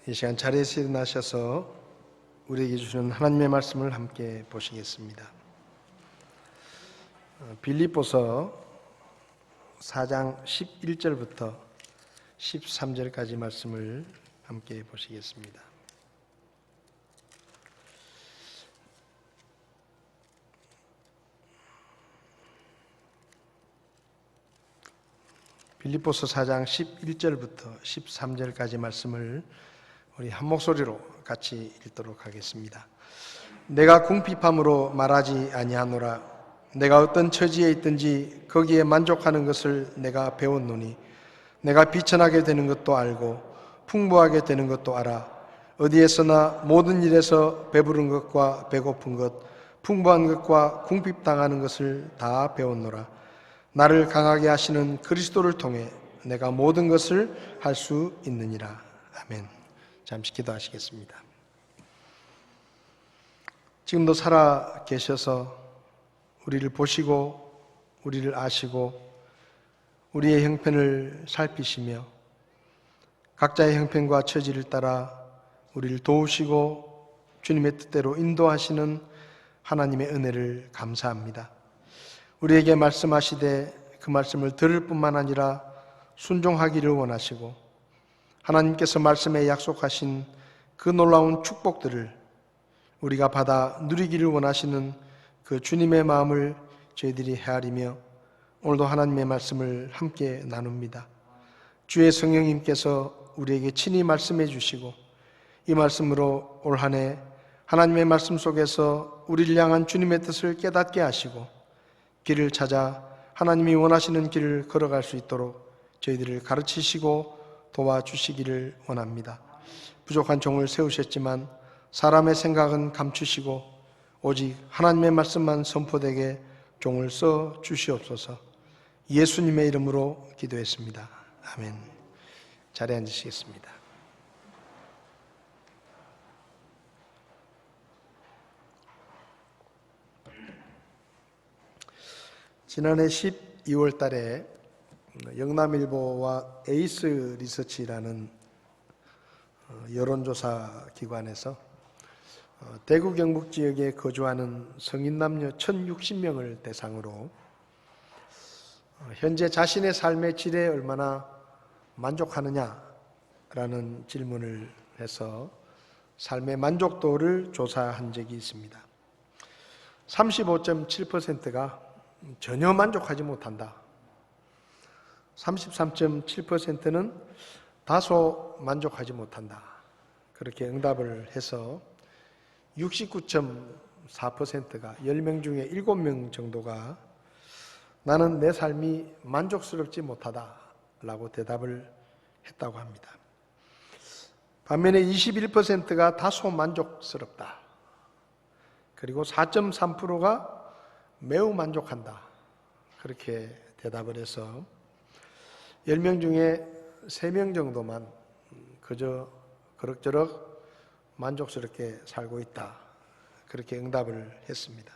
이 시간 자리에서 일어나셔서 우리에게 주시는 하나님의 말씀을 함께 보시겠습니다. 빌립보서 4장 11절부터 13절까지 말씀을 함께 보시겠습니다. 빌립보서 4장 11절부터 13절까지 말씀을 우리 한 목소리로 같이 읽도록 하겠습니다. 내가 궁핍함으로 말하지 아니하노라. 내가 어떤 처지에 있든지 거기에 만족하는 것을 내가 배웠노니 내가 비천하게 되는 것도 알고 풍부하게 되는 것도 알아. 어디에서나 모든 일에서 배부른 것과 배고픈 것, 풍부한 것과 궁핍당하는 것을 다 배웠노라. 나를 강하게 하시는 그리스도를 통해 내가 모든 것을 할 수 있느니라. 아멘. 잠시 기도하시겠습니다. 지금도 살아 계셔서 우리를 보시고 우리를 아시고 우리의 형편을 살피시며 각자의 형편과 처지를 따라 우리를 도우시고 주님의 뜻대로 인도하시는 하나님의 은혜를 감사합니다. 우리에게 말씀하시되 그 말씀을 들을 뿐만 아니라 순종하기를 원하시고 하나님께서 말씀에 약속하신 그 놀라운 축복들을 우리가 받아 누리기를 원하시는 그 주님의 마음을 저희들이 헤아리며 오늘도 하나님의 말씀을 함께 나눕니다. 주의 성령님께서 우리에게 친히 말씀해 주시고 이 말씀으로 올 한 해 하나님의 말씀 속에서 우리를 향한 주님의 뜻을 깨닫게 하시고 길을 찾아 하나님이 원하시는 길을 걸어갈 수 있도록 저희들을 가르치시고 도와주시기를 원합니다. 부족한 종을 세우셨지만 사람의 생각은 감추시고 오직 하나님의 말씀만 선포되게 종을 써 주시옵소서. 예수님의 이름으로 기도했습니다. 아멘. 자리에 앉으시겠습니다. 지난해 12월 달에 영남일보와 에이스 리서치라는 여론조사 기관에서 대구 경북 지역에 거주하는 성인 남녀 1,060명을 대상으로 현재 자신의 삶의 질에 얼마나 만족하느냐라는 질문을 해서 삶의 만족도를 조사한 적이 있습니다. 35.7%가 전혀 만족하지 못한다. 33.7%는 다소 만족하지 못한다. 그렇게 응답을 해서 69.4%가 10명 중에 7명 정도가 나는 내 삶이 만족스럽지 못하다 라고 대답을 했다고 합니다. 반면에 21%가 다소 만족스럽다. 그리고 4.3%가 매우 만족한다. 그렇게 대답을 해서 10명 중에 3명 정도만 그저 그럭저럭 만족스럽게 살고 있다. 그렇게 응답을 했습니다.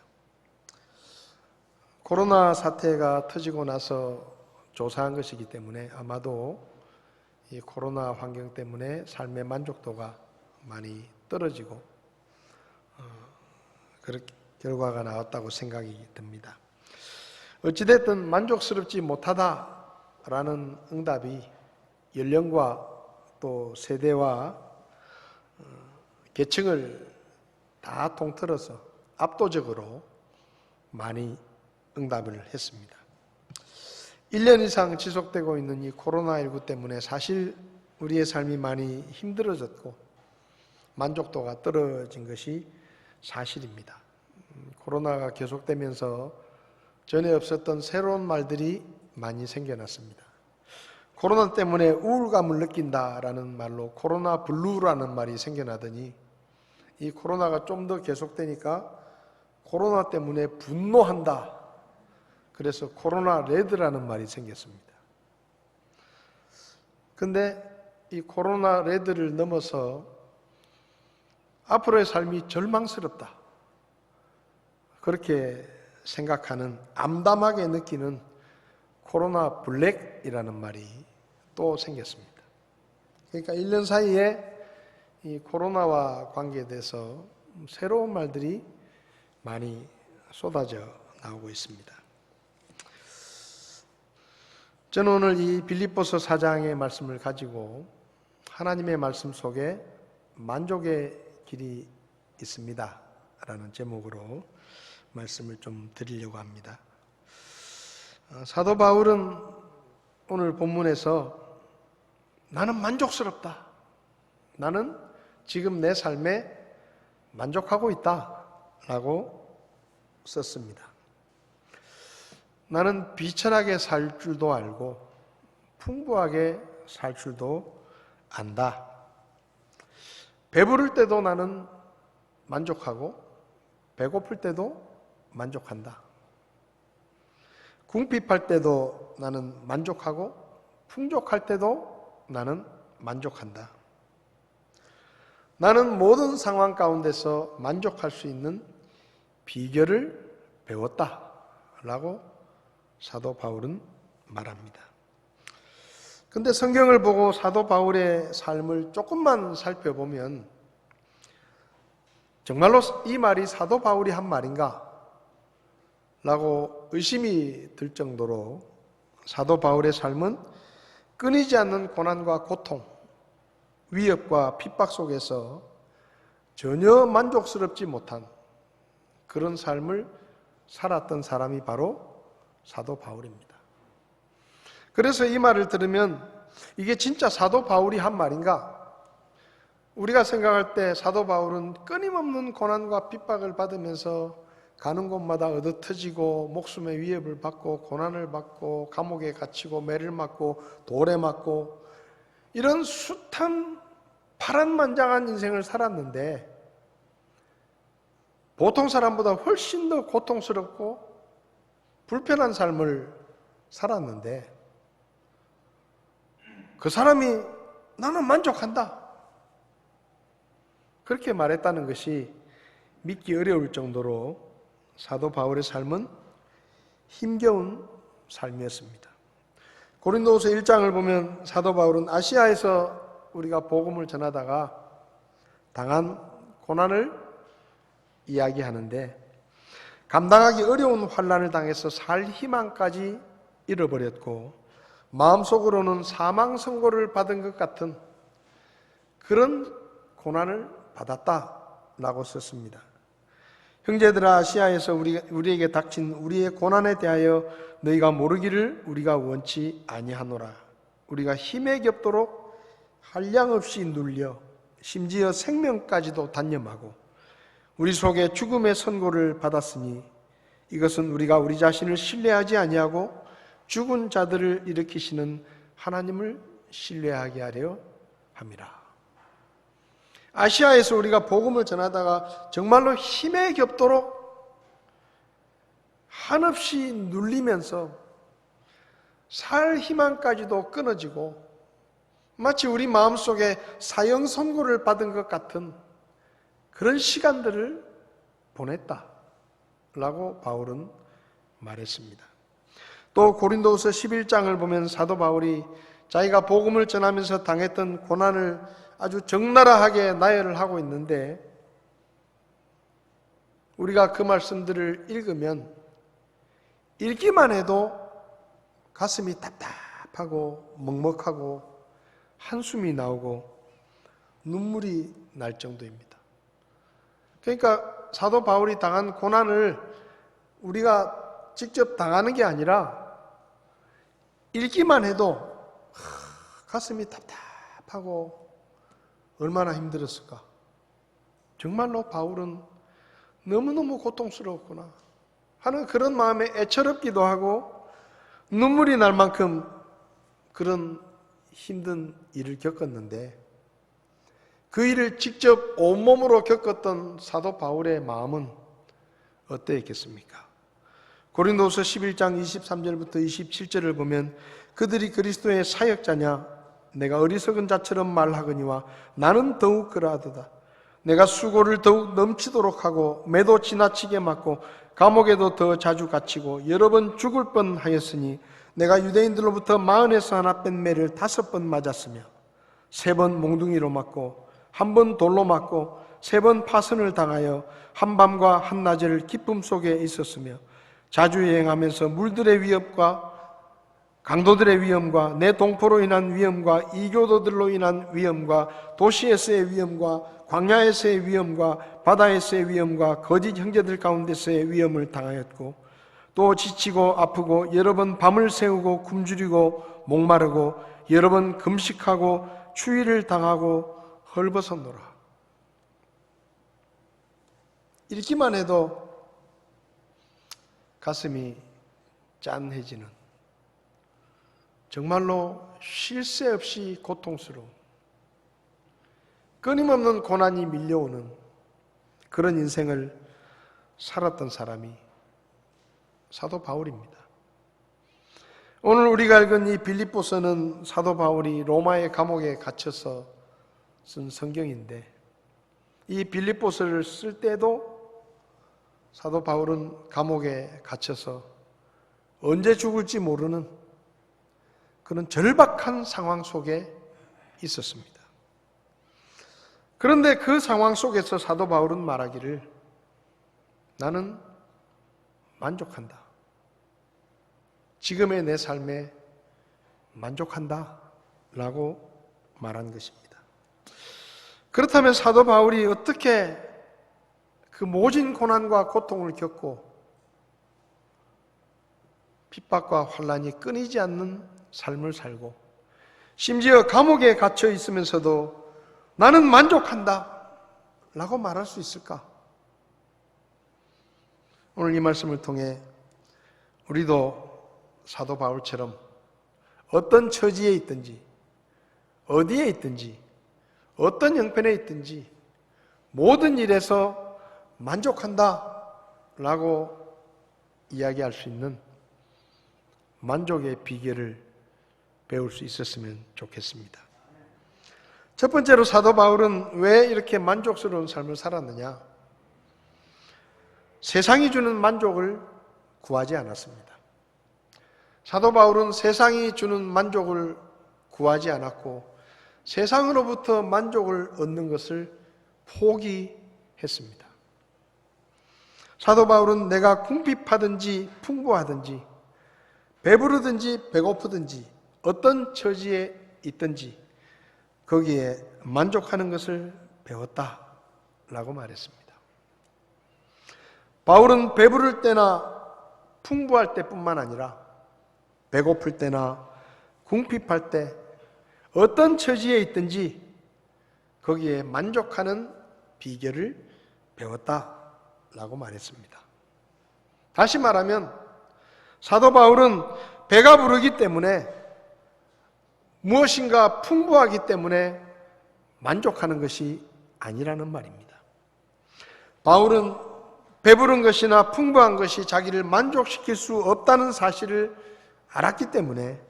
코로나 사태가 터지고 나서 조사한 것이기 때문에 아마도 이 코로나 환경 때문에 삶의 만족도가 많이 떨어지고 그런 결과가 나왔다고 생각이 듭니다. 어찌됐든 만족스럽지 못하다라는 응답이 연령과 또 세대와 계층을 다 통틀어서 압도적으로 많이 응답을 했습니다. 1년 이상 지속되고 있는 이 코로나19 때문에 사실 우리의 삶이 많이 힘들어졌고 만족도가 떨어진 것이 사실입니다. 코로나가 계속되면서 전에 없었던 새로운 말들이 많이 생겨났습니다. 코로나 때문에 우울감을 느낀다라는 말로 코로나 블루라는 말이 생겨나더니 이 코로나가 좀 더 계속되니까 코로나 때문에 분노한다. 그래서 코로나 레드라는 말이 생겼습니다. 근데 이 코로나 레드를 넘어서 앞으로의 삶이 절망스럽다. 그렇게 생각하는, 암담하게 느끼는 코로나 블랙이라는 말이 또 생겼습니다. 그러니까 1년 사이에 이 코로나와 관계돼서 새로운 말들이 많이 쏟아져 나오고 있습니다. 저는 오늘 이 빌립보서 4장의 말씀을 가지고 하나님의 말씀 속에 만족의 길이 있습니다 라는 제목으로 말씀을 좀 드리려고 합니다. 사도 바울은 오늘 본문에서 나는 만족스럽다, 나는 지금 내 삶에 만족하고 있다 라고 썼습니다. 나는 비천하게 살 줄도 알고 풍부하게 살 줄도 안다. 배부를 때도 나는 만족하고 배고플 때도 만족한다. 궁핍할 때도 나는 만족하고 풍족할 때도 나는 만족한다. 나는 모든 상황 가운데서 만족할 수 있는 비결을 배웠다 라고 사도 바울은 말합니다. 근데 성경을 보고 사도 바울의 삶을 조금만 살펴보면 정말로 이 말이 사도 바울이 한 말인가? 라고 의심이 들 정도로 사도 바울의 삶은 끊이지 않는 고난과 고통, 위협과 핍박 속에서 전혀 만족스럽지 못한 그런 삶을 살았던 사람이 바로 사도 바울입니다. 그래서 이 말을 들으면 이게 진짜 사도 바울이 한 말인가? 우리가 생각할 때 사도 바울은 끊임없는 고난과 핍박을 받으면서 가는 곳마다 얻어터지고 목숨의 위협을 받고 고난을 받고 감옥에 갇히고 매를 맞고 돌에 맞고 이런 숱한 파란만장한 인생을 살았는데 보통 사람보다 훨씬 더 고통스럽고 불편한 삶을 살았는데 그 사람이 나는 만족한다 그렇게 말했다는 것이 믿기 어려울 정도로 사도 바울의 삶은 힘겨운 삶이었습니다. 고린도후서 1장을 보면 사도 바울은 아시아에서 우리가 복음을 전하다가 당한 고난을 이야기하는데 감당하기 어려운 환난을 당해서 살 희망까지 잃어버렸고 마음속으로는 사망 선고를 받은 것 같은 그런 고난을 받았다라고 썼습니다. 형제들아 아시아에서 우리에게 닥친 우리의 고난에 대하여 너희가 모르기를 우리가 원치 아니하노라. 우리가 힘에 겹도록 한량없이 눌려 심지어 생명까지도 단념하고 우리 속에 죽음의 선고를 받았으니 이것은 우리가 우리 자신을 신뢰하지 아니하고 죽은 자들을 일으키시는 하나님을 신뢰하게 하려 함이라. 아시아에서 우리가 복음을 전하다가 정말로 힘에 겹도록 한없이 눌리면서 살 희망까지도 끊어지고 마치 우리 마음속에 사형 선고를 받은 것 같은 그런 시간들을 보냈다라고 바울은 말했습니다. 또 고린도후서 11장을 보면 사도 바울이 자기가 복음을 전하면서 당했던 고난을 아주 적나라하게 나열을 하고 있는데 우리가 그 말씀들을 읽으면 읽기만 해도 가슴이 답답하고 먹먹하고 한숨이 나오고 눈물이 날 정도입니다. 그러니까 사도 바울이 당한 고난을 우리가 직접 당하는 게 아니라 읽기만 해도 가슴이 답답하고 얼마나 힘들었을까. 정말로 바울은 너무너무 고통스러웠구나 하는 그런 마음에 애처롭기도 하고 눈물이 날 만큼 그런 힘든 일을 겪었는데 그 일을 직접 온몸으로 겪었던 사도 바울의 마음은 어떠했겠습니까? 고린도후서 11장 23절부터 27절을 보면 그들이 그리스도의 사역자냐 내가 어리석은 자처럼 말하거니와 나는 더욱 그러하도다. 내가 수고를 더욱 넘치도록 하고 매도 지나치게 맞고 감옥에도 더 자주 갇히고 여러 번 죽을 뻔하였으니 내가 유대인들로부터 40에서 하나 뺀 매를 5번 맞았으며 3번 몽둥이로 맞고 한 번 돌로 맞고 3번 파선을 당하여 한밤과 한낮을 기쁨 속에 있었으며 자주 여행하면서 물들의 위협과 강도들의 위험과 내 동포로 인한 위험과 이교도들로 인한 위험과 도시에서의 위험과 광야에서의 위험과 바다에서의 위험과 거짓 형제들 가운데서의 위험을 당하였고 또 지치고 아프고 여러 번 밤을 새우고 굶주리고 목마르고 여러 번 금식하고 추위를 당하고 헐벗었노라. 읽기만 해도 가슴이 짠해지는, 정말로 쉴 새 없이 고통스러운, 끊임없는 고난이 밀려오는 그런 인생을 살았던 사람이 사도 바울입니다. 오늘 우리가 읽은 이 빌립보서는 사도 바울이 로마의 감옥에 갇혀서 쓴 성경인데, 이 빌립보서를 쓸 때도 사도 바울은 감옥에 갇혀서 언제 죽을지 모르는 그런 절박한 상황 속에 있었습니다. 그런데 그 상황 속에서 사도 바울은 말하기를, 나는 만족한다. 지금의 내 삶에 만족한다 라고 말한 것입니다. 그렇다면 사도 바울이 어떻게 그 모진 고난과 고통을 겪고 핍박과 환난이 끊이지 않는 삶을 살고 심지어 감옥에 갇혀 있으면서도 나는 만족한다 라고 말할 수 있을까? 오늘 이 말씀을 통해 우리도 사도 바울처럼 어떤 처지에 있든지 어디에 있든지 어떤 형편에 있든지 모든 일에서 만족한다 라고 이야기할 수 있는 만족의 비결을 배울 수 있었으면 좋겠습니다. 첫 번째로 사도 바울은 왜 이렇게 만족스러운 삶을 살았느냐? 세상이 주는 만족을 구하지 않았습니다. 사도 바울은 세상이 주는 만족을 구하지 않았고 세상으로부터 만족을 얻는 것을 포기했습니다. 사도 바울은 내가 궁핍하든지 풍부하든지 배부르든지 배고프든지 어떤 처지에 있든지 거기에 만족하는 것을 배웠다라고 말했습니다. 바울은 배부를 때나 풍부할 때뿐만 아니라 배고플 때나 궁핍할 때 어떤 처지에 있든지 거기에 만족하는 비결을 배웠다라고 말했습니다. 다시 말하면 사도 바울은 배가 부르기 때문에 무엇인가 풍부하기 때문에 만족하는 것이 아니라는 말입니다. 바울은 배부른 것이나 풍부한 것이 자기를 만족시킬 수 없다는 사실을 알았기 때문에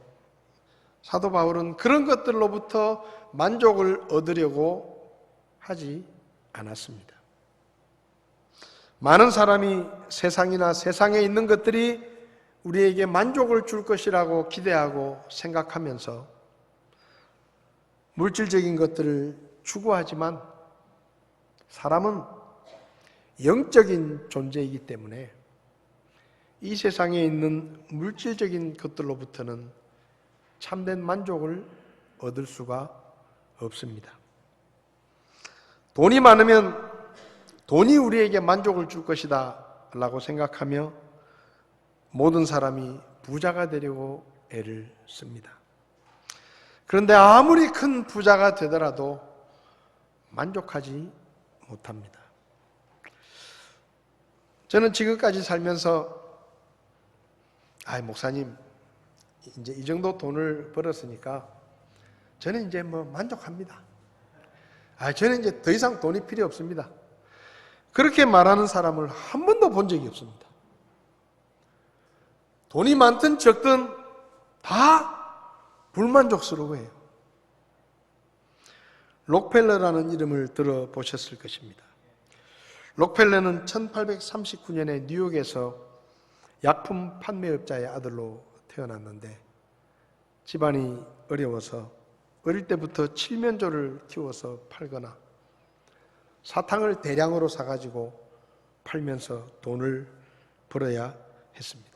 사도 바울은 그런 것들로부터 만족을 얻으려고 하지 않았습니다. 많은 사람이 세상이나 세상에 있는 것들이 우리에게 만족을 줄 것이라고 기대하고 생각하면서 물질적인 것들을 추구하지만 사람은 영적인 존재이기 때문에 이 세상에 있는 물질적인 것들로부터는 참된 만족을 얻을 수가 없습니다. 돈이 많으면 돈이 우리에게 만족을 줄 것이다 라고 생각하며 모든 사람이 부자가 되려고 애를 씁니다. 그런데 아무리 큰 부자가 되더라도 만족하지 못합니다. 저는 지금까지 살면서 목사님 이제 이 정도 돈을 벌었으니까 저는 이제 만족합니다. 저는 이제 더 이상 돈이 필요 없습니다. 그렇게 말하는 사람을 한 번도 본 적이 없습니다. 돈이 많든 적든 다 불만족스러워해요. 록펠러라는 이름을 들어보셨을 것입니다. 록펠러는 1839년에 뉴욕에서 약품 판매업자의 아들로 태어났는데 집안이 어려워서 어릴 때부터 칠면조를 키워서 팔거나 사탕을 대량으로 사가지고 팔면서 돈을 벌어야 했습니다.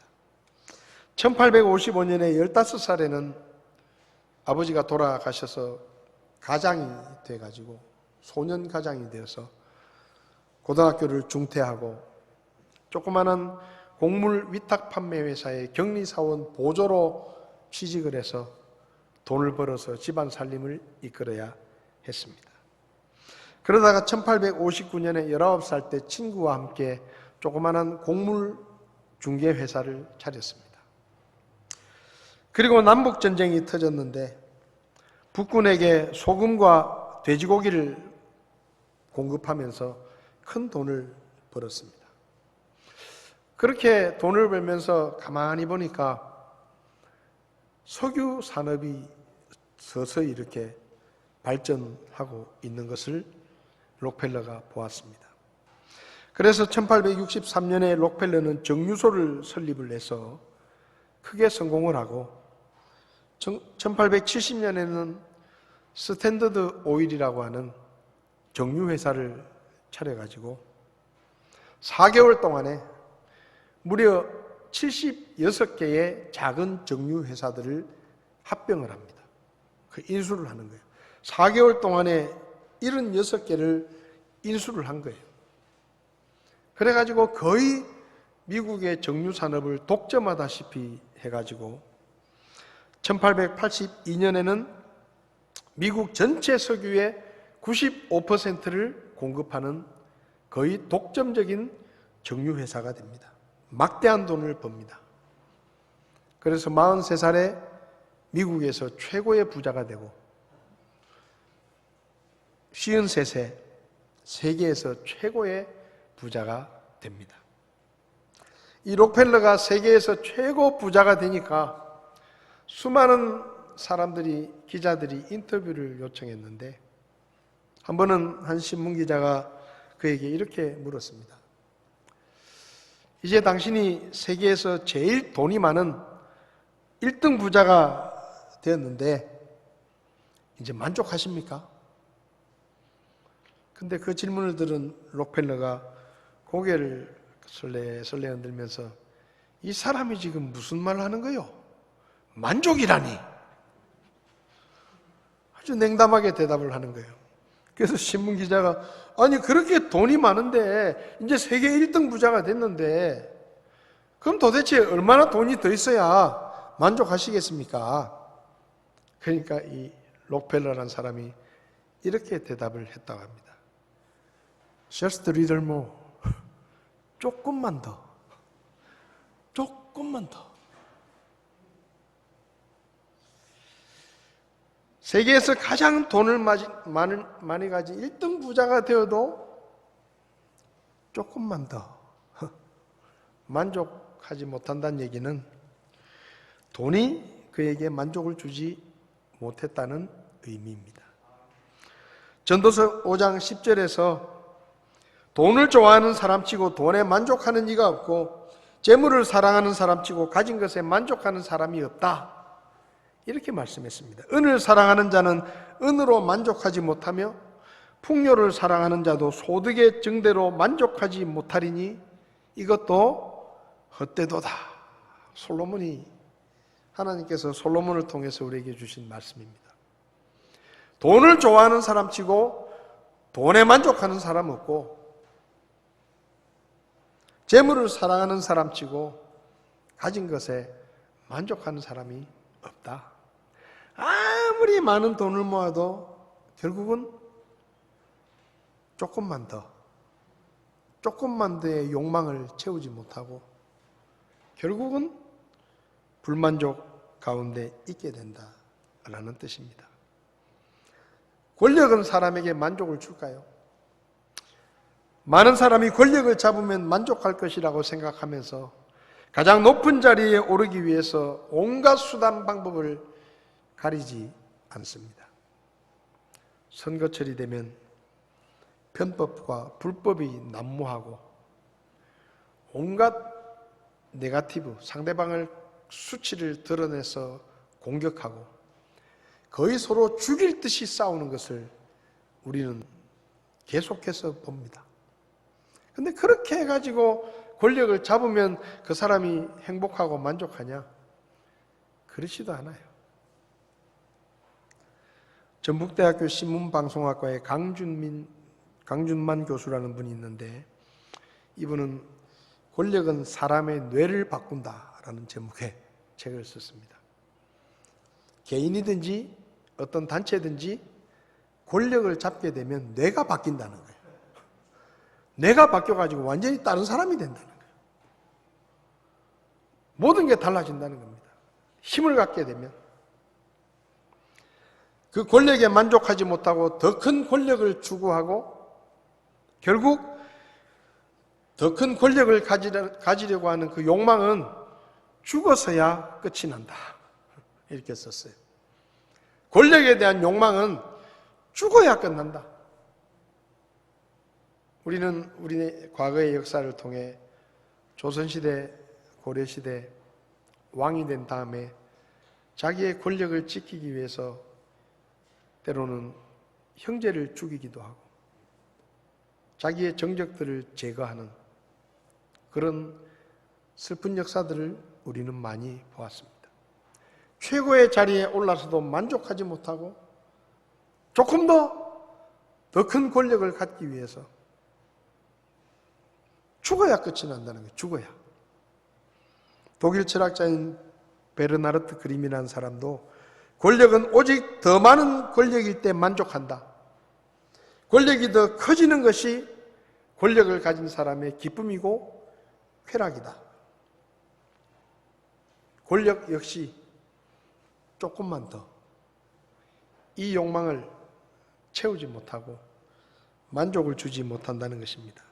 1855년에 15살에는 아버지가 돌아가셔서 가장이 돼가지고 소년 가장이 되어서 고등학교를 중퇴하고 조그마한 곡물 위탁 판매 회사의 격리사원 보조로 취직을 해서 돈을 벌어서 집안 살림을 이끌어야 했습니다. 그러다가 1859년에 19살 때 친구와 함께 조그마한 곡물 중개 회사를 차렸습니다. 그리고 남북전쟁이 터졌는데 북군에게 소금과 돼지고기를 공급하면서 큰 돈을 벌었습니다. 그렇게 돈을 벌면서 가만히 보니까 석유 산업이 서서히 이렇게 발전하고 있는 것을 록펠러가 보았습니다. 그래서 1863년에 록펠러는 정유소를 설립을 해서 크게 성공을 하고 1870년에는 스탠더드 오일이라고 하는 정유회사를 차려가지고 4개월 동안에 무려 76개의 작은 정유회사들을 합병을 합니다. 그 인수를 하는 거예요. 4개월 동안에 76개를 인수를 한 거예요. 그래가지고 거의 미국의 정유산업을 독점하다시피 해가지고 1882년에는 미국 전체 석유의 95%를 공급하는 거의 독점적인 정유회사가 됩니다. 막대한 돈을 법니다. 그래서 43살에 미국에서 최고의 부자가 되고 53세 세계에서 최고의 부자가 됩니다. 이 록펠러가 세계에서 최고 부자가 되니까 수많은 사람들이, 기자들이 인터뷰를 요청했는데 한 번은 한 신문기자가 그에게 이렇게 물었습니다. 이제 당신이 세계에서 제일 돈이 많은 1등 부자가 되었는데 이제 만족하십니까? 근데 그 질문을 들은 록펠러가 고개를 설레설레 흔들면서 이 사람이 지금 무슨 말을 하는 거요? 만족이라니. 아주 냉담하게 대답을 하는 거예요. 그래서 신문기자가 아니 그렇게 돈이 많은데 이제 세계 1등 부자가 됐는데 그럼 도대체 얼마나 돈이 더 있어야 만족하시겠습니까? 그러니까 이 록펠러라는 사람이 이렇게 대답을 했다고 합니다. Just a little more. 조금만 더. 조금만 더. 세계에서 가장 돈을 많이 가진 1등 부자가 되어도 조금만 더 만족하지 못한다는 얘기는 돈이 그에게 만족을 주지 못했다는 의미입니다. 전도서 5장 10절에서 돈을 좋아하는 사람치고 돈에 만족하는 이가 없고 재물을 사랑하는 사람치고 가진 것에 만족하는 사람이 없다. 이렇게 말씀했습니다. 은을 사랑하는 자는 은으로 만족하지 못하며 풍요를 사랑하는 자도 소득의 증대로 만족하지 못하리니 이것도 헛되도다. 솔로몬이 하나님께서 솔로몬을 통해서 우리에게 주신 말씀입니다. 돈을 좋아하는 사람치고 돈에 만족하는 사람 없고 재물을 사랑하는 사람치고 가진 것에 만족하는 사람이 없다. 아무리 많은 돈을 모아도 결국은 조금만 더의 욕망을 채우지 못하고 결국은 불만족 가운데 있게 된다라는 뜻입니다. 권력은 사람에게 만족을 줄까요? 많은 사람이 권력을 잡으면 만족할 것이라고 생각하면서 가장 높은 자리에 오르기 위해서 온갖 수단 방법을 가리지 않습니다. 선거철이 되면 편법과 불법이 난무하고 온갖 네거티브, 상대방을 수치를 드러내서 공격하고 거의 서로 죽일 듯이 싸우는 것을 우리는 계속해서 봅니다. 근데 그렇게 해가지고 권력을 잡으면 그 사람이 행복하고 만족하냐? 그렇지도 않아요. 전북대학교 신문방송학과의 강준만 교수라는 분이 있는데, 이분은 권력은 사람의 뇌를 바꾼다라는 제목의 책을 썼습니다. 개인이든지 어떤 단체든지 권력을 잡게 되면 뇌가 바뀐다는 거예요. 뇌가 바뀌어가지고 완전히 다른 사람이 된다는 거예요. 모든 게 달라진다는 겁니다. 힘을 갖게 되면 그 권력에 만족하지 못하고 더 큰 권력을 추구하고 결국 더 큰 권력을 가지려고 하는 그 욕망은 죽어서야 끝이 난다. 이렇게 썼어요. 권력에 대한 욕망은 죽어야 끝난다. 우리는 우리 과거의 역사를 통해 조선시대, 고려시대 왕이 된 다음에 자기의 권력을 지키기 위해서 때로는 형제를 죽이기도 하고 자기의 정적들을 제거하는 그런 슬픈 역사들을 우리는 많이 보았습니다. 최고의 자리에 올라서도 만족하지 못하고 조금 더 큰 권력을 갖기 위해서 죽어야 끝이 난다는 거예요. 죽어야. 독일 철학자인 베르나르트 그림이라는 사람도 권력은 오직 더 많은 권력일 때 만족한다. 권력이 더 커지는 것이 권력을 가진 사람의 기쁨이고 쾌락이다. 권력 역시 조금만 더 이 욕망을 채우지 못하고 만족을 주지 못한다는 것입니다.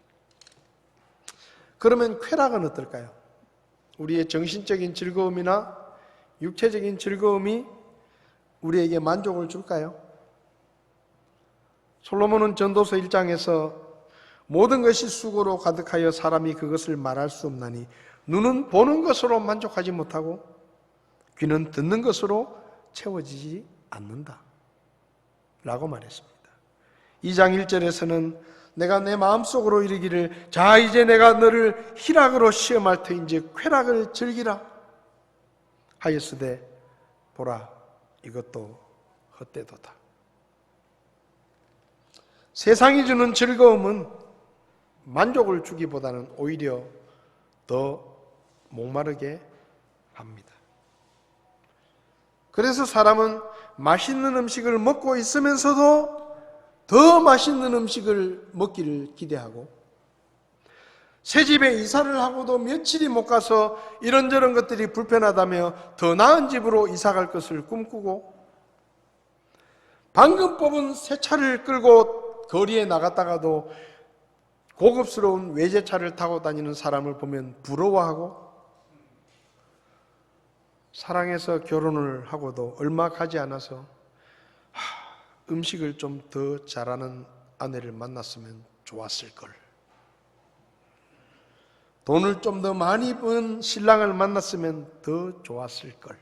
그러면 쾌락은 어떨까요? 우리의 정신적인 즐거움이나 육체적인 즐거움이 우리에게 만족을 줄까요? 솔로몬은 전도서 1장에서 모든 것이 수고로 가득하여 사람이 그것을 말할 수 없나니 눈은 보는 것으로 만족하지 못하고 귀는 듣는 것으로 채워지지 않는다 라고 말했습니다. 2장 1절에서는 내가 내 마음속으로 이르기를 자 이제 내가 너를 희락으로 시험할 터인즉 쾌락을 즐기라 하였으되 보라 이것도 헛되도다. 세상이 주는 즐거움은 만족을 주기보다는 오히려 더 목마르게 합니다. 그래서 사람은 맛있는 음식을 먹고 있으면서도 더 맛있는 음식을 먹기를 기대하고 새 집에 이사를 하고도 며칠이 못 가서 이런저런 것들이 불편하다며 더 나은 집으로 이사 갈 것을 꿈꾸고 방금 뽑은 새 차를 끌고 거리에 나갔다가도 고급스러운 외제차를 타고 다니는 사람을 보면 부러워하고 사랑해서 결혼을 하고도 얼마 가지 않아서 음식을 좀 더 잘하는 아내를 만났으면 좋았을 걸. 돈을 좀 더 많이 번 신랑을 만났으면 더 좋았을 걸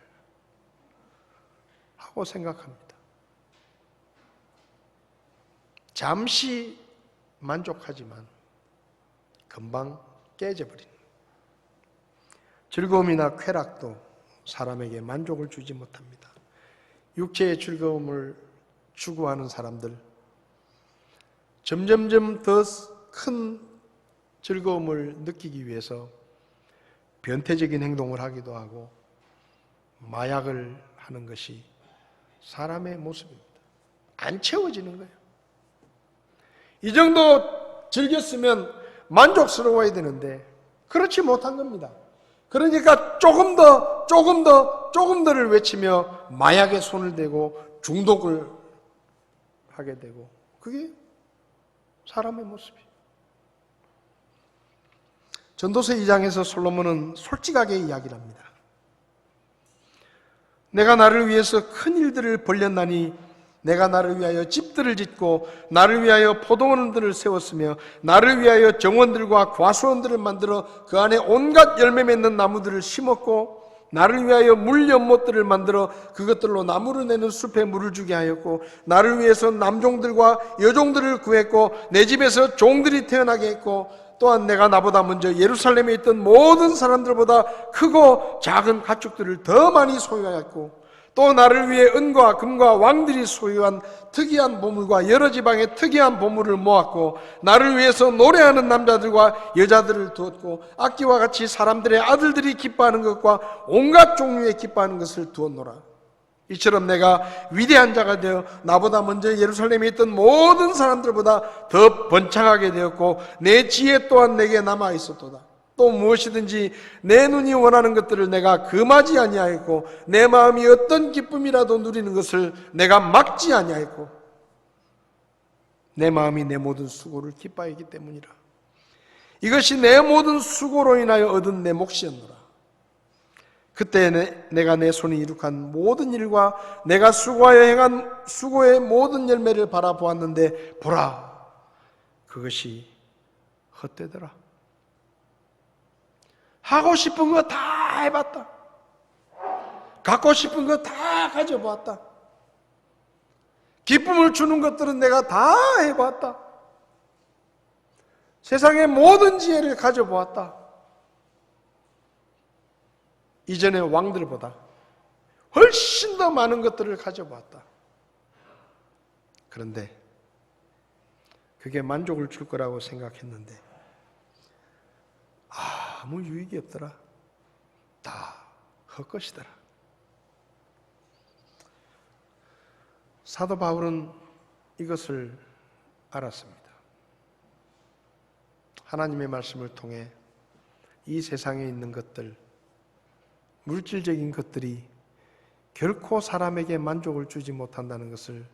하고 생각합니다. 잠시 만족하지만 금방 깨져버리는 즐거움이나 쾌락도 사람에게 만족을 주지 못합니다. 육체의 즐거움을 추구하는 사람들 점점점 더 큰 즐거움을 느끼기 위해서 변태적인 행동을 하기도 하고 마약을 하는 것이 사람의 모습입니다. 안 채워지는 거예요. 이 정도 즐겼으면 만족스러워야 되는데 그렇지 못한 겁니다. 그러니까 조금 더를 외치며 마약에 손을 대고 중독을 하게 되고 그게 사람의 모습이에요. 전도서 2장에서 솔로몬은 솔직하게 이야기를 합니다. 내가 나를 위해서 큰 일들을 벌렸나니 내가 나를 위하여 집들을 짓고 나를 위하여 포도원들을 세웠으며 나를 위하여 정원들과 과수원들을 만들어 그 안에 온갖 열매 맺는 나무들을 심었고 나를 위하여 물 연못들을 만들어 그것들로 나무를 내는 숲에 물을 주게 하였고, 나를 위해서 남종들과 여종들을 구했고, 내 집에서 종들이 태어나게 했고, 또한 내가 나보다 먼저 예루살렘에 있던 모든 사람들보다 크고 작은 가축들을 더 많이 소유하였고, 또 나를 위해 은과 금과 왕들이 소유한 특이한 보물과 여러 지방의 특이한 보물을 모았고, 나를 위해서 노래하는 남자들과 여자들을 두었고, 악기와 같이 사람들의 아들들이 기뻐하는 것과 온갖 종류의 기뻐하는 것을 두었노라. 이처럼 내가 위대한 자가 되어 나보다 먼저 예루살렘에 있던 모든 사람들보다 더 번창하게 되었고, 내 지혜 또한 내게 남아 있었도다. 또 무엇이든지 내 눈이 원하는 것들을 내가 금하지 아니하였고, 내 마음이 어떤 기쁨이라도 누리는 것을 내가 막지 아니하였고, 내 마음이 내 모든 수고를 기뻐하기 때문이라. 이것이 내 모든 수고로 인하여 얻은 내 몫이었노라. 그때 내가 내 손이 이룩한 모든 일과 내가 수고하여 행한 수고의 모든 열매를 바라보았는데, 보라, 그것이 헛되더라. 하고 싶은 거 다 해봤다. 갖고 싶은 거 다 가져보았다. 기쁨을 주는 것들은 내가 다 해봤다. 세상의 모든 지혜를 가져보았다. 이전의 왕들보다 훨씬 더 많은 것들을 가져보았다. 그런데 그게 만족을 줄 거라고 생각했는데 아무 유익이 없더라. 다 헛것이더라. 사도 바울은 이것을 알았습니다. 하나님의 말씀을 통해 이 세상에 있는 것들, 물질적인 것들이 결코 사람에게 만족을 주지 못한다는 것을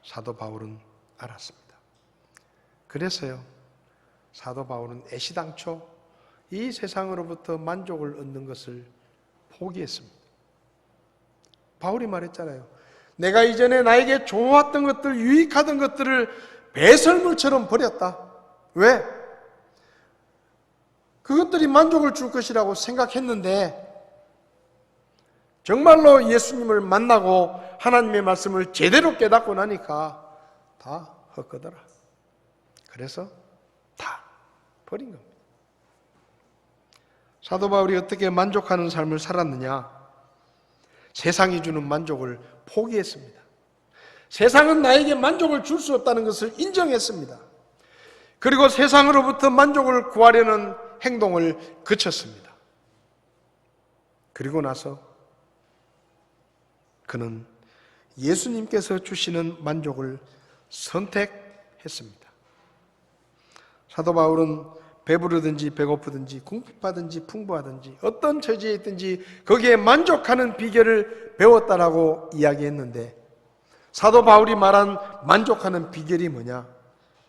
사도 바울은 알았습니다. 그래서요, 사도 바울은 애시당초 이 세상으로부터 만족을 얻는 것을 포기했습니다. 바울이 말했잖아요. 내가 이전에 나에게 좋았던 것들, 유익하던 것들을 배설물처럼 버렸다. 왜? 그것들이 만족을 줄 것이라고 생각했는데 정말로 예수님을 만나고 하나님의 말씀을 제대로 깨닫고 나니까 다 헛거더라. 그래서 다 버린 겁니다. 사도 바울이 어떻게 만족하는 삶을 살았느냐? 세상이 주는 만족을 포기했습니다. 세상은 나에게 만족을 줄 수 없다는 것을 인정했습니다. 그리고 세상으로부터 만족을 구하려는 행동을 그쳤습니다. 그리고 나서 그는 예수님께서 주시는 만족을 선택했습니다. 사도 바울은 배부르든지 배고프든지 궁핍하든지 풍부하든지 어떤 처지에 있든지 거기에 만족하는 비결을 배웠다라고 이야기했는데, 사도 바울이 말한 만족하는 비결이 뭐냐?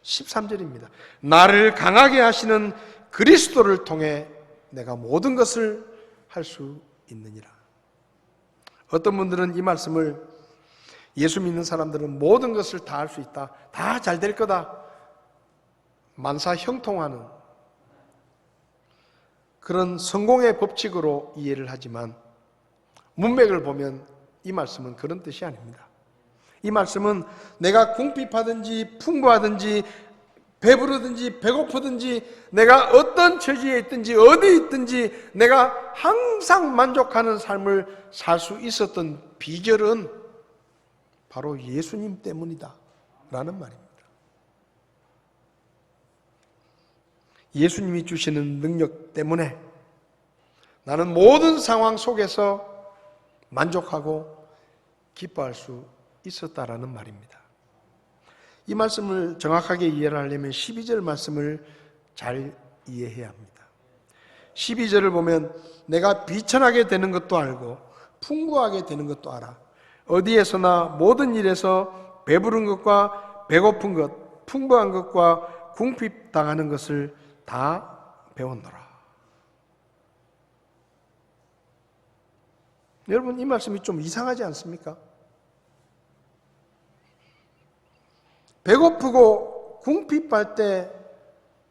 13절입니다. 나를 강하게 하시는 그리스도를 통해 내가 모든 것을 할 수 있느니라. 어떤 분들은 이 말씀을 예수 믿는 사람들은 모든 것을 다 할 수 있다, 다 잘 될 거다, 만사 형통하는 그런 성공의 법칙으로 이해를 하지만 문맥을 보면 이 말씀은 그런 뜻이 아닙니다. 이 말씀은 내가 궁핍하든지 풍부하든지 배부르든지 배고프든지 내가 어떤 처지에 있든지 어디 있든지 내가 항상 만족하는 삶을 살 수 있었던 비결은 바로 예수님 때문이다 라는 말입니다. 예수님이 주시는 능력 때문에 나는 모든 상황 속에서 만족하고 기뻐할 수 있었다라는 말입니다. 이 말씀을 정확하게 이해를 하려면 12절 말씀을 잘 이해해야 합니다. 12절을 보면 내가 비천하게 되는 것도 알고 풍부하게 되는 것도 알아. 어디에서나 모든 일에서 배부른 것과 배고픈 것, 풍부한 것과 궁핍당하는 것을 다 배웠노라. 여러분, 이 말씀이 좀 이상하지 않습니까? 배고프고 궁핍할 때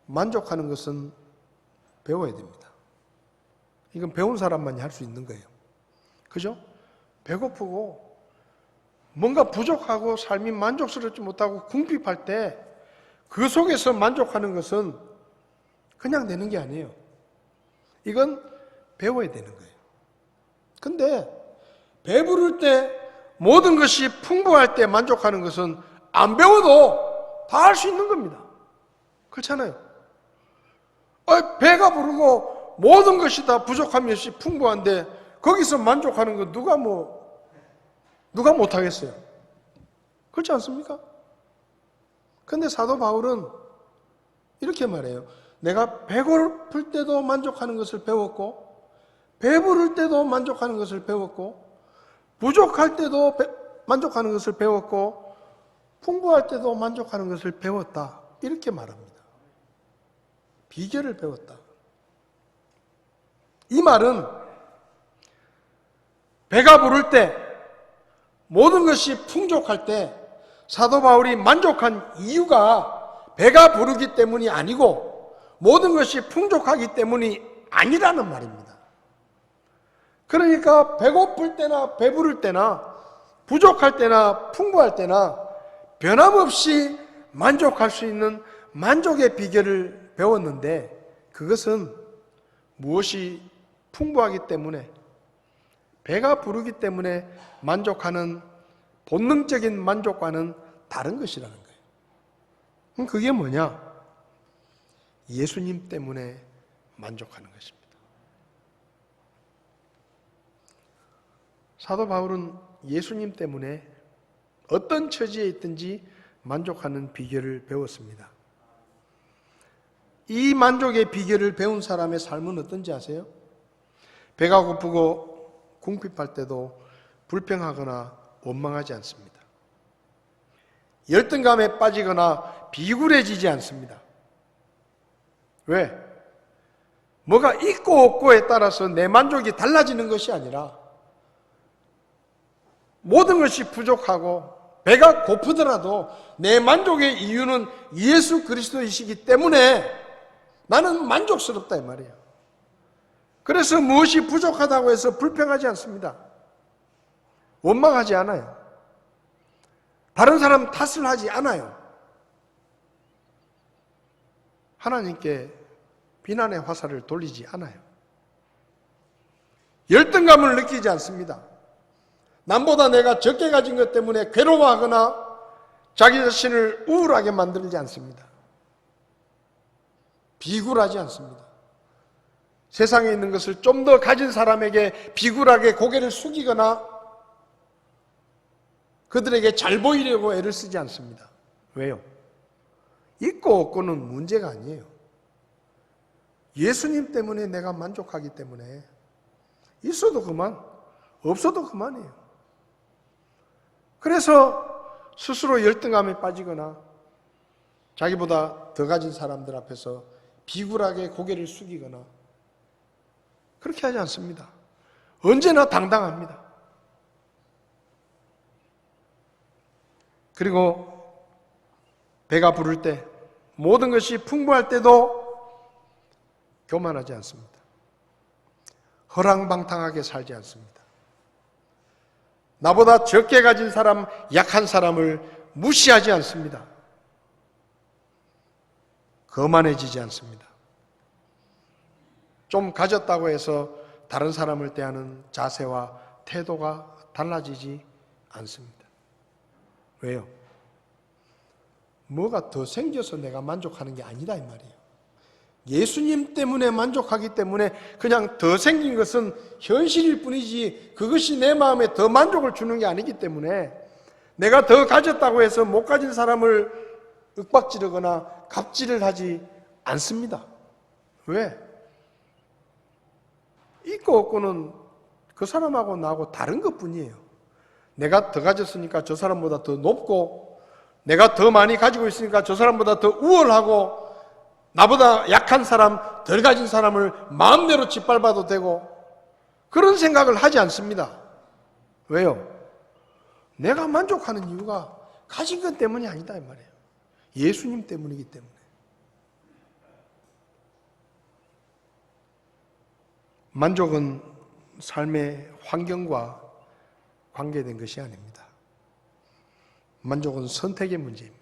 만족하는 것은 배워야 됩니다. 이건 배운 사람만이 할 수 있는 거예요. 그죠? 배고프고 뭔가 부족하고 삶이 만족스럽지 못하고 궁핍할 때 그 속에서 만족하는 것은 그냥 되는 게 아니에요. 이건 배워야 되는 거예요. 근데 배부를 때 모든 것이 풍부할 때 만족하는 것은 안 배워도 다 할 수 있는 겁니다. 그렇잖아요. 배가 부르고 모든 것이 다 부족함이 없이 풍부한데 거기서 만족하는 거 누가 못하겠어요? 그렇지 않습니까? 근데 사도 바울은 이렇게 말해요. 내가 배고플 때도 만족하는 것을 배웠고 배부를 때도 만족하는 것을 배웠고 부족할 때도 만족하는 것을 배웠고 풍부할 때도 만족하는 것을 배웠다. 이렇게 말합니다. 비결을 배웠다. 이 말은 배가 부를 때 모든 것이 풍족할 때 사도 바울이 만족한 이유가 배가 부르기 때문이 아니고 모든 것이 풍족하기 때문이 아니라는 말입니다. 그러니까 배고플 때나 배부를 때나 부족할 때나 풍부할 때나 변함없이 만족할 수 있는 만족의 비결을 배웠는데 그것은 무엇이 풍부하기 때문에 배가 부르기 때문에 만족하는 본능적인 만족과는 다른 것이라는 거예요. 그럼 그게 뭐냐? 예수님 때문에 만족하는 것입니다. 사도 바울은 예수님 때문에 어떤 처지에 있든지 만족하는 비결을 배웠습니다. 이 만족의 비결을 배운 사람의 삶은 어떤지 아세요? 배가 고프고 궁핍할 때도 불평하거나 원망하지 않습니다. 열등감에 빠지거나 비굴해지지 않습니다. 왜? 뭐가 있고 없고에 따라서 내 만족이 달라지는 것이 아니라 모든 것이 부족하고 배가 고프더라도 내 만족의 이유는 예수 그리스도이시기 때문에 나는 만족스럽다 이 말이에요. 그래서 무엇이 부족하다고 해서 불평하지 않습니다. 원망하지 않아요. 다른 사람 탓을 하지 않아요. 하나님께 비난의 화살을 돌리지 않아요. 열등감을 느끼지 않습니다. 남보다 내가 적게 가진 것 때문에 괴로워하거나 자기 자신을 우울하게 만들지 않습니다. 비굴하지 않습니다. 세상에 있는 것을 좀 더 가진 사람에게 비굴하게 고개를 숙이거나 그들에게 잘 보이려고 애를 쓰지 않습니다. 왜요? 있고 없고는 문제가 아니에요. 예수님 때문에 내가 만족하기 때문에 있어도 그만, 없어도 그만이에요. 그래서 스스로 열등감에 빠지거나 자기보다 더 가진 사람들 앞에서 비굴하게 고개를 숙이거나 그렇게 하지 않습니다. 언제나 당당합니다. 그리고 배가 부를 때 모든 것이 풍부할 때도 교만하지 않습니다. 허랑방탕하게 살지 않습니다. 나보다 적게 가진 사람, 약한 사람을 무시하지 않습니다. 거만해지지 않습니다. 좀 가졌다고 해서 다른 사람을 대하는 자세와 태도가 달라지지 않습니다. 왜요? 뭐가 더 생겨서 내가 만족하는 게 아니다 이 말이에요. 예수님 때문에 만족하기 때문에 그냥 더 생긴 것은 현실일 뿐이지 그것이 내 마음에 더 만족을 주는 게 아니기 때문에 내가 더 가졌다고 해서 못 가진 사람을 윽박지르거나 갑질을 하지 않습니다. 왜? 있고 없고는 그 사람하고 나하고 다른 것뿐이에요. 내가 더 가졌으니까 저 사람보다 더 높고 내가 더 많이 가지고 있으니까 저 사람보다 더 우월하고 나보다 약한 사람, 덜 가진 사람을 마음대로 짓밟아도 되고 그런 생각을 하지 않습니다. 왜요? 내가 만족하는 이유가 가진 것 때문이 아니다 이 말이에요. 예수님 때문이기 때문에. 만족은 삶의 환경과 관계된 것이 아닙니다. 만족은 선택의 문제입니다.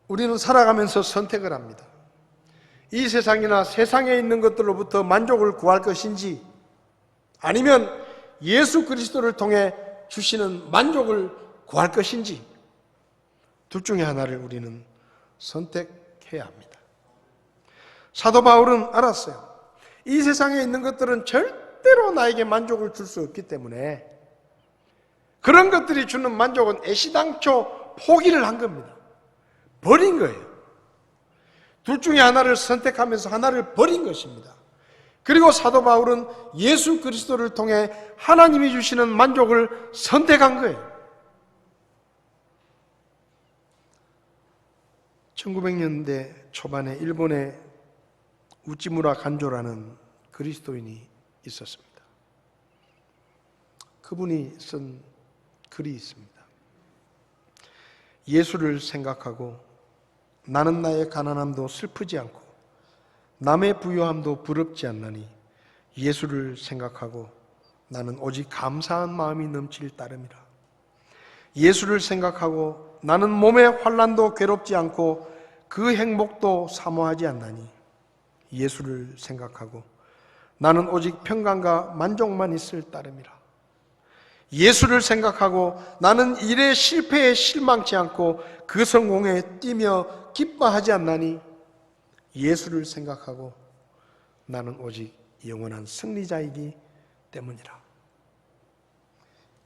우리는 살아가면서 선택을 합니다. 이 세상이나 세상에 있는 것들로부터 만족을 구할 것인지, 아니면 예수 그리스도를 통해 주시는 만족을 구할 것인지, 둘 중에 하나를 우리는 선택해야 합니다. 사도 바울은 알았어요. 이 세상에 있는 것들은 절대로 나에게 만족을 줄 수 없기 때문에 그런 것들이 주는 만족은 애시당초 포기를 한 겁니다. 버린 거예요. 둘 중에 하나를 선택하면서 하나를 버린 것입니다. 그리고 사도 바울은 예수 그리스도를 통해 하나님이 주시는 만족을 선택한 거예요. 1900년대 초반에 일본에 우찌무라 간조라는 그리스도인이 있었습니다. 그분이 쓴 글이 있습니다. 예수를 생각하고 나는 나의 가난함도 슬프지 않고 남의 부유함도 부럽지 않나니 예수를 생각하고 나는 오직 감사한 마음이 넘칠 따름이라. 예수를 생각하고 나는 몸의 환난도 괴롭지 않고 그 행복도 사모하지 않나니 예수를 생각하고 나는 오직 평강과 만족만 있을 따름이라. 예수를 생각하고 나는 일의 실패에 실망치 않고 그 성공에 뛰며 기뻐하지 않나니 예수를 생각하고 나는 오직 영원한 승리자이기 때문이라.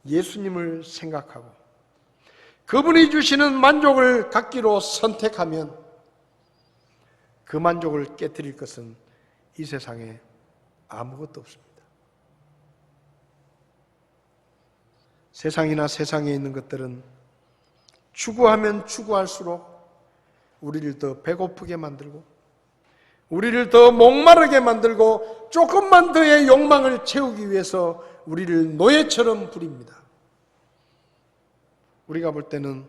예수님을 생각하고 그분이 주시는 만족을 갖기로 선택하면 그 만족을 깨뜨릴 것은 이 세상에 아무것도 없습니다. 세상이나 세상에 있는 것들은 추구하면 추구할수록 우리를 더 배고프게 만들고 우리를 더 목마르게 만들고 조금만 더의 욕망을 채우기 위해서 우리를 노예처럼 부립니다. 우리가 볼 때는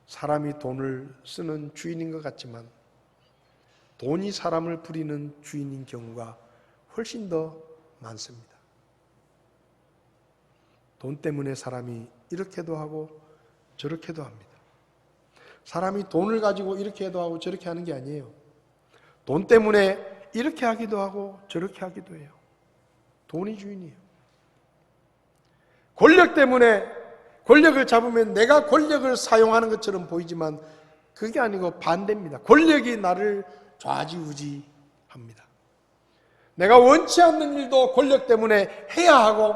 사람이 돈을 쓰는 주인인 것 같지만 돈이 사람을 부리는 주인인 경우가 훨씬 더 많습니다. 돈 때문에 사람이 이렇게도 하고 저렇게도 합니다. 사람이 돈을 가지고 이렇게 해도 하고 저렇게 하는 게 아니에요. 돈 때문에 이렇게 하기도 하고 저렇게 하기도 해요. 돈이 주인이에요. 권력 때문에 권력을 잡으면 내가 권력을 사용하는 것처럼 보이지만 그게 아니고 반대입니다. 권력이 나를 좌지우지합니다. 내가 원치 않는 일도 권력 때문에 해야 하고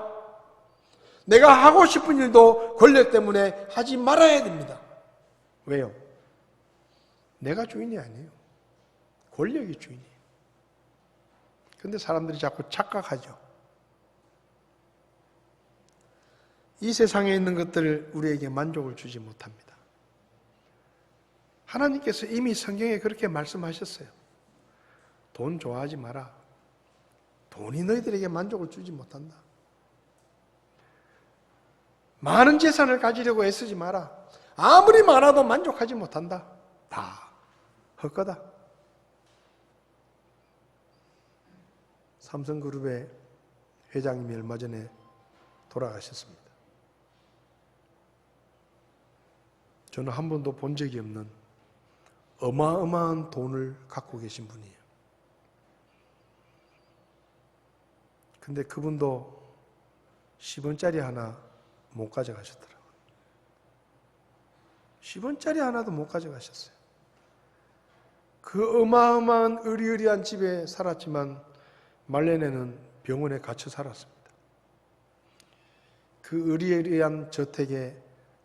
내가 하고 싶은 일도 권력 때문에 하지 말아야 됩니다. 왜요? 내가 주인이 아니에요. 권력이 주인이에요. 그런데 사람들이 자꾸 착각하죠. 이 세상에 있는 것들 우리에게 만족을 주지 못합니다. 하나님께서 이미 성경에 그렇게 말씀하셨어요. 돈 좋아하지 마라. 돈이 너희들에게 만족을 주지 못한다. 많은 재산을 가지려고 애쓰지 마라. 아무리 많아도 만족하지 못한다. 다 헛거다. 삼성그룹의 회장님이 얼마 전에 돌아가셨습니다. 저는 한 번도 본 적이 없는 어마어마한 돈을 갖고 계신 분이에요. 근데 그분도 10원짜리 하나 못 가져가셨더라고요. 10원짜리 하나도 못 가져가셨어요. 그 어마어마한 으리으리한 집에 살았지만 말년에는 병원에 갇혀 살았습니다. 그 으리으리한 저택에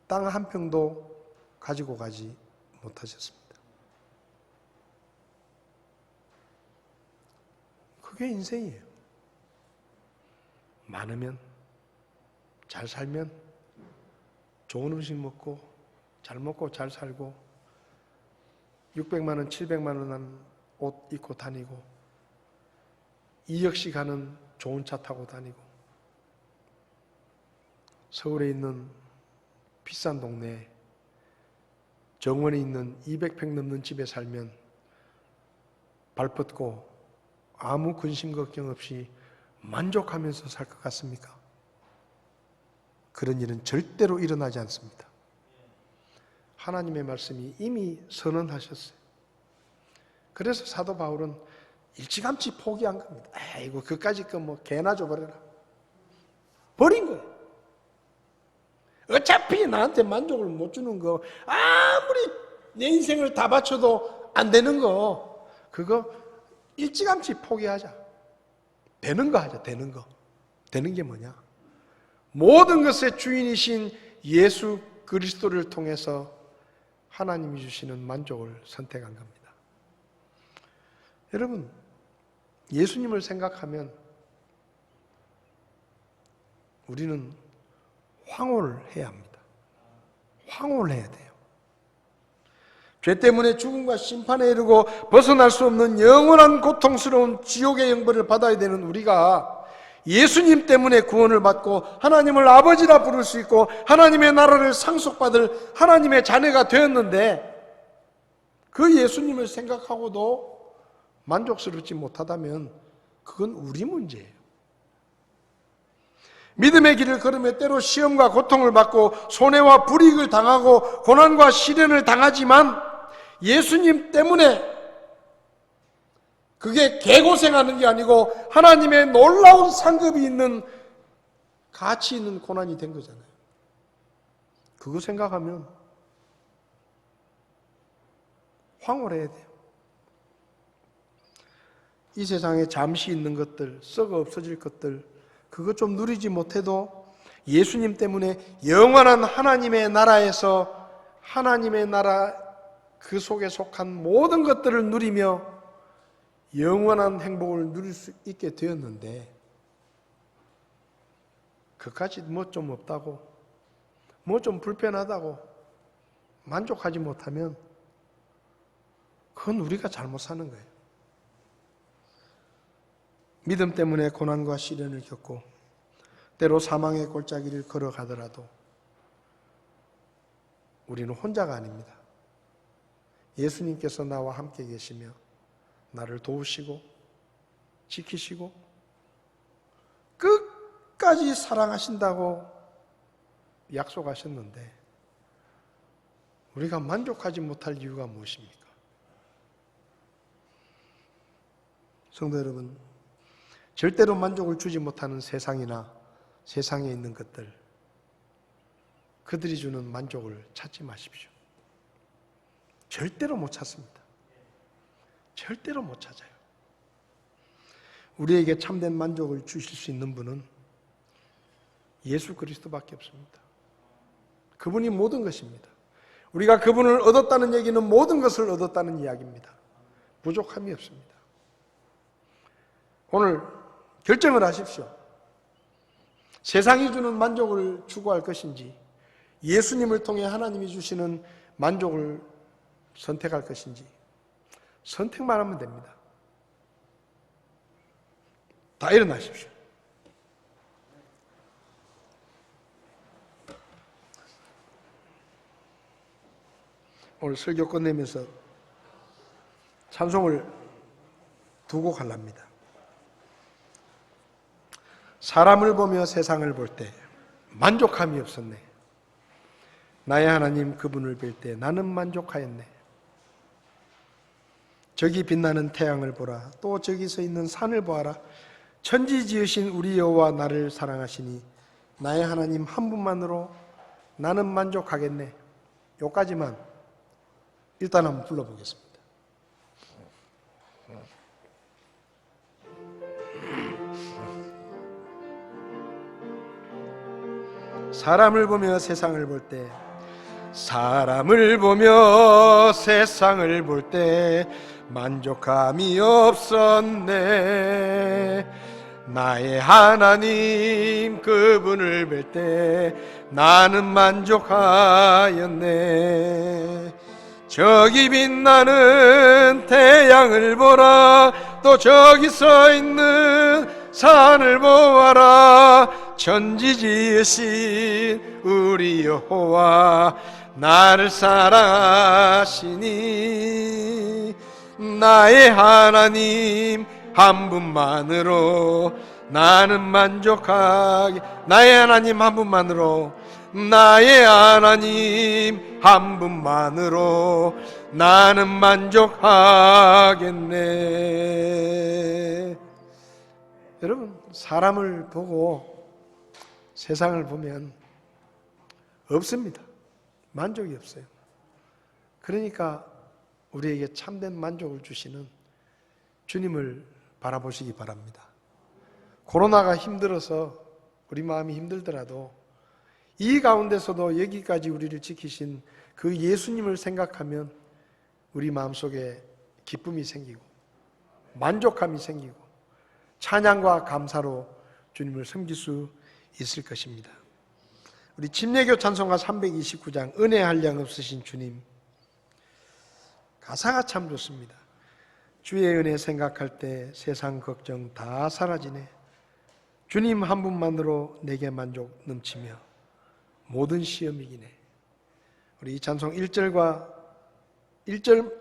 땅 한 평도 가지고 가지 못하셨습니다. 그게 인생이에요. 많으면, 잘 살면, 좋은 음식 먹고, 잘 살고, 600만 원, 700만 원 한 옷 입고 다니고, 2억씩 하는 좋은 차 타고 다니고, 서울에 있는 비싼 동네에 정원이 있는 200평 넘는 집에 살면 발 뻗고 아무 근심 걱정 없이 만족하면서 살 것 같습니까? 그런 일은 절대로 일어나지 않습니다. 하나님의 말씀이 이미 선언하셨어요. 그래서 사도 바울은 일찌감치 포기한 겁니다. 아이고 그까짓 거 뭐 개나 줘버려라. 버린 거예요. 어차피 나한테 만족을 못 주는 거, 아무리 내 인생을 다 바쳐도 안 되는 거, 그거 일찌감치 포기하자. 되는 거 하자. 되는 거. 되는 게 뭐냐? 모든 것의 주인이신 예수 그리스도를 통해서 하나님이 주시는 만족을 선택한 겁니다. 여러분, 예수님을 생각하면 우리는 황홀을 해야 합니다. 황홀을 해야 돼요. 죄 때문에 죽음과 심판에 이르고 벗어날 수 없는 영원한 고통스러운 지옥의 형벌을 받아야 되는 우리가 예수님 때문에 구원을 받고 하나님을 아버지라 부를 수 있고 하나님의 나라를 상속받을 하나님의 자녀가 되었는데, 그 예수님을 생각하고도 만족스럽지 못하다면 그건 우리 문제예요. 믿음의 길을 걸으며 때로 시험과 고통을 받고 손해와 불이익을 당하고 고난과 시련을 당하지만 예수님 때문에 그게 개고생하는 게 아니고 하나님의 놀라운 상급이 있는, 가치 있는 고난이 된 거잖아요. 그거 생각하면 황홀해야 돼요. 이 세상에 잠시 있는 것들, 썩어 없어질 것들, 그거 좀 누리지 못해도 예수님 때문에 영원한 하나님의 나라에서 하나님의 나라 그 속에 속한 모든 것들을 누리며 영원한 행복을 누릴 수 있게 되었는데, 그까지 뭐 좀 없다고, 뭐 좀 불편하다고 만족하지 못하면 그건 우리가 잘못 사는 거예요. 믿음 때문에 고난과 시련을 겪고 때로 사망의 골짜기를 걸어가더라도 우리는 혼자가 아닙니다. 예수님께서 나와 함께 계시며 나를 도우시고 지키시고 끝까지 사랑하신다고 약속하셨는데 우리가 만족하지 못할 이유가 무엇입니까? 성도 여러분, 절대로 만족을 주지 못하는 세상이나 세상에 있는 것들, 그들이 주는 만족을 찾지 마십시오. 절대로 못 찾습니다. 절대로 못 찾아요. 우리에게 참된 만족을 주실 수 있는 분은 예수 그리스도밖에 없습니다. 그분이 모든 것입니다. 우리가 그분을 얻었다는 얘기는 모든 것을 얻었다는 이야기입니다. 부족함이 없습니다. 오늘 결정을 하십시오. 세상이 주는 만족을 추구할 것인지 예수님을 통해 하나님이 주시는 만족을 선택할 것인지 선택만 하면 됩니다. 다 일어나십시오. 오늘 설교 끝내면서 찬송을 두 곡 하랍니다. 사람을 보며 세상을 볼 때 만족함이 없었네. 나의 하나님 그분을 뵐 때 나는 만족하였네. 저기 빛나는 태양을 보라. 또 저기 서 있는 산을 보아라. 천지 지으신 우리 여호와 나를 사랑하시니 나의 하나님 한 분만으로 나는 만족하겠네. 여기까지만 일단 한번 불러보겠습니다. 사람을 보며 세상을 볼 때, 사람을 보며 세상을 볼 때 만족함이 없었네. 나의 하나님 그분을 뵐 때 나는 만족하였네. 저기 빛나는 태양을 보라. 또 저기 서 있는 산을 보아라. 천지 지으신 우리 여호와 나를 사랑하시니 나의 하나님 한 분만으로 나는 만족하게. 나의 하나님 한 분만으로, 나의 하나님 한 분만으로 나는 만족하겠네. 여러분, 사람을 보고 세상을 보면 없습니다. 만족이 없어요. 그러니까 우리에게 참된 만족을 주시는 주님을 바라보시기 바랍니다. 코로나가 힘들어서 우리 마음이 힘들더라도 이 가운데서도 여기까지 우리를 지키신 그 예수님을 생각하면 우리 마음속에 기쁨이 생기고 만족감이 생기고 찬양과 감사로 주님을 섬길 수 있을 것입니다. 우리 침례교 찬송가 329장 은혜 한량 없으신 주님, 가사가 참 좋습니다. 주의 은혜 생각할 때 세상 걱정 다 사라지네. 주님 한 분만으로 내게 만족 넘치며 모든 시험 이기네. 우리 이 찬송 1절과 1절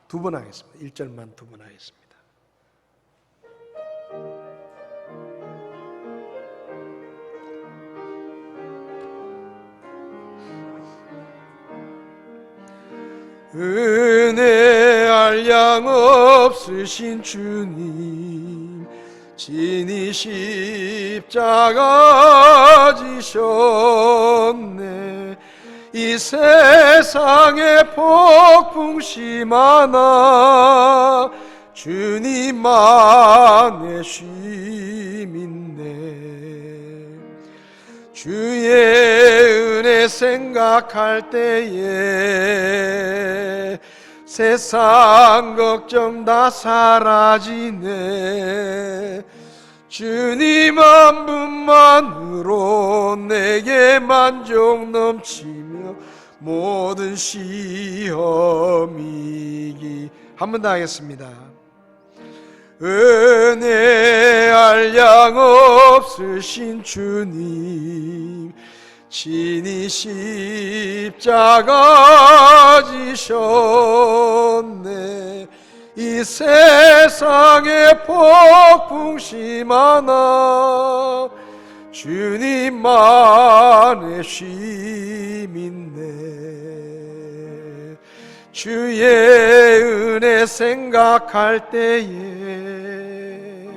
두 번 하겠습니다. 1절만 두 번 하겠습니다. 은혜 한량 없으신 주님, 진히 십자가 지셨네. 이 세상에 폭풍심 하나 주님만의 쉼있네. 주의 은혜 생각할 때에 세상 걱정 다 사라지네. 주님 한 분만으로 내게 만족 넘치며 모든 시험이기. 한 번 더 하겠습니다. 은혜 한량 없으신 주님, 진히 십자가 지셨네. 이 세상에 폭풍심 하나 주님만의 쉼있네. 주의 은혜 생각할 때에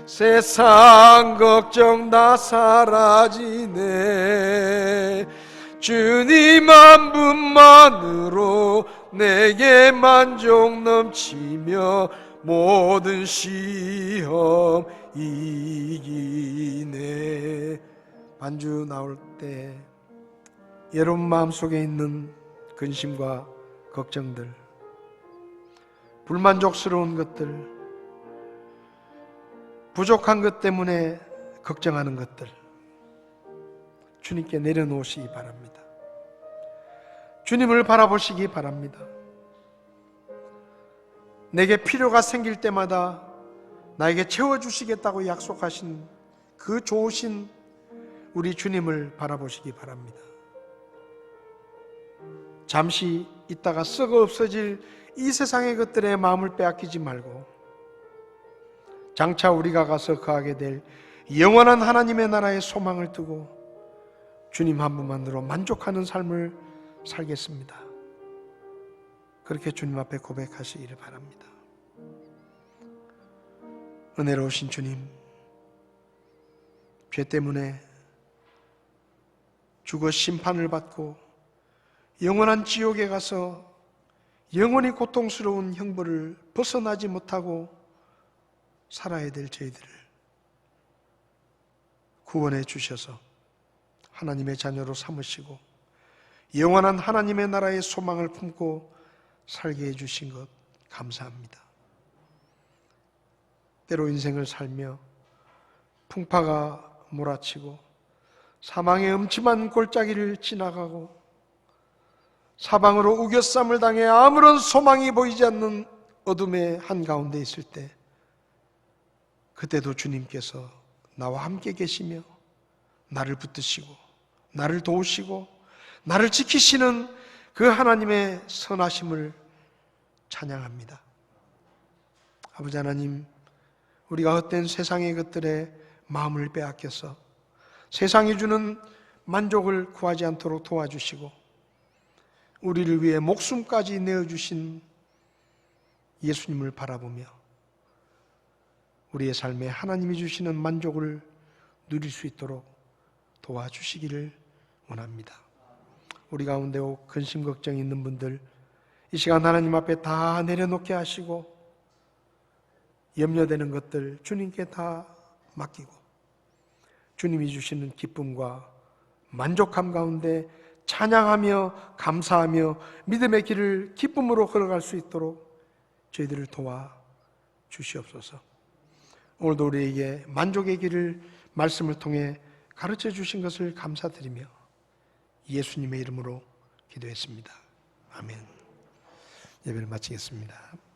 세상 걱정 다 사라지네. 주님 한 분만으로 내게 만족 넘치며 모든 시험 이기네. 반주 나올 때 여러분 마음속에 있는 근심과 걱정들, 불만족스러운 것들, 부족한 것 때문에 걱정하는 것들 주님께 내려놓으시기 바랍니다. 주님을 바라보시기 바랍니다. 내게 필요가 생길 때마다 나에게 채워주시겠다고 약속하신 그 좋으신 우리 주님을 바라보시기 바랍니다. 잠시 있다가 썩어 없어질 이 세상의 것들에 마음을 빼앗기지 말고 장차 우리가 가서 거하게 될 영원한 하나님의 나라의 소망을 두고 주님 한 분만으로 만족하는 삶을 살겠습니다. 그렇게 주님 앞에 고백하시기를 바랍니다. 은혜로우신 주님, 죄 때문에 죽어 심판을 받고 영원한 지옥에 가서 영원히 고통스러운 형벌을 벗어나지 못하고 살아야 될 저희들을 구원해 주셔서 하나님의 자녀로 삼으시고 영원한 하나님의 나라의 소망을 품고 살게 해주신 것 감사합니다. 때로 인생을 살며 풍파가 몰아치고 사망의 음침한 골짜기를 지나가고 사방으로 우겨쌈을 당해 아무런 소망이 보이지 않는 어둠의 한가운데 있을 때 그때도 주님께서 나와 함께 계시며 나를 붙드시고 나를 도우시고 나를 지키시는 그 하나님의 선하심을 찬양합니다. 아버지 하나님, 우리가 헛된 세상의 것들에 마음을 빼앗겨서 세상이 주는 만족을 구하지 않도록 도와주시고, 우리를 위해 목숨까지 내어주신 예수님을 바라보며 우리의 삶에 하나님이 주시는 만족을 누릴 수 있도록 도와주시기를 원합니다. 우리 가운데 근심 걱정이 있는 분들, 이 시간 하나님 앞에 다 내려놓게 하시고 염려되는 것들 주님께 다 맡기고 주님이 주시는 기쁨과 만족함 가운데 찬양하며 감사하며 믿음의 길을 기쁨으로 걸어갈 수 있도록 저희들을 도와 주시옵소서. 오늘도 우리에게 만족의 길을 말씀을 통해 가르쳐 주신 것을 감사드리며 예수님의 이름으로 기도했습니다. 아멘. 예배를 마치겠습니다.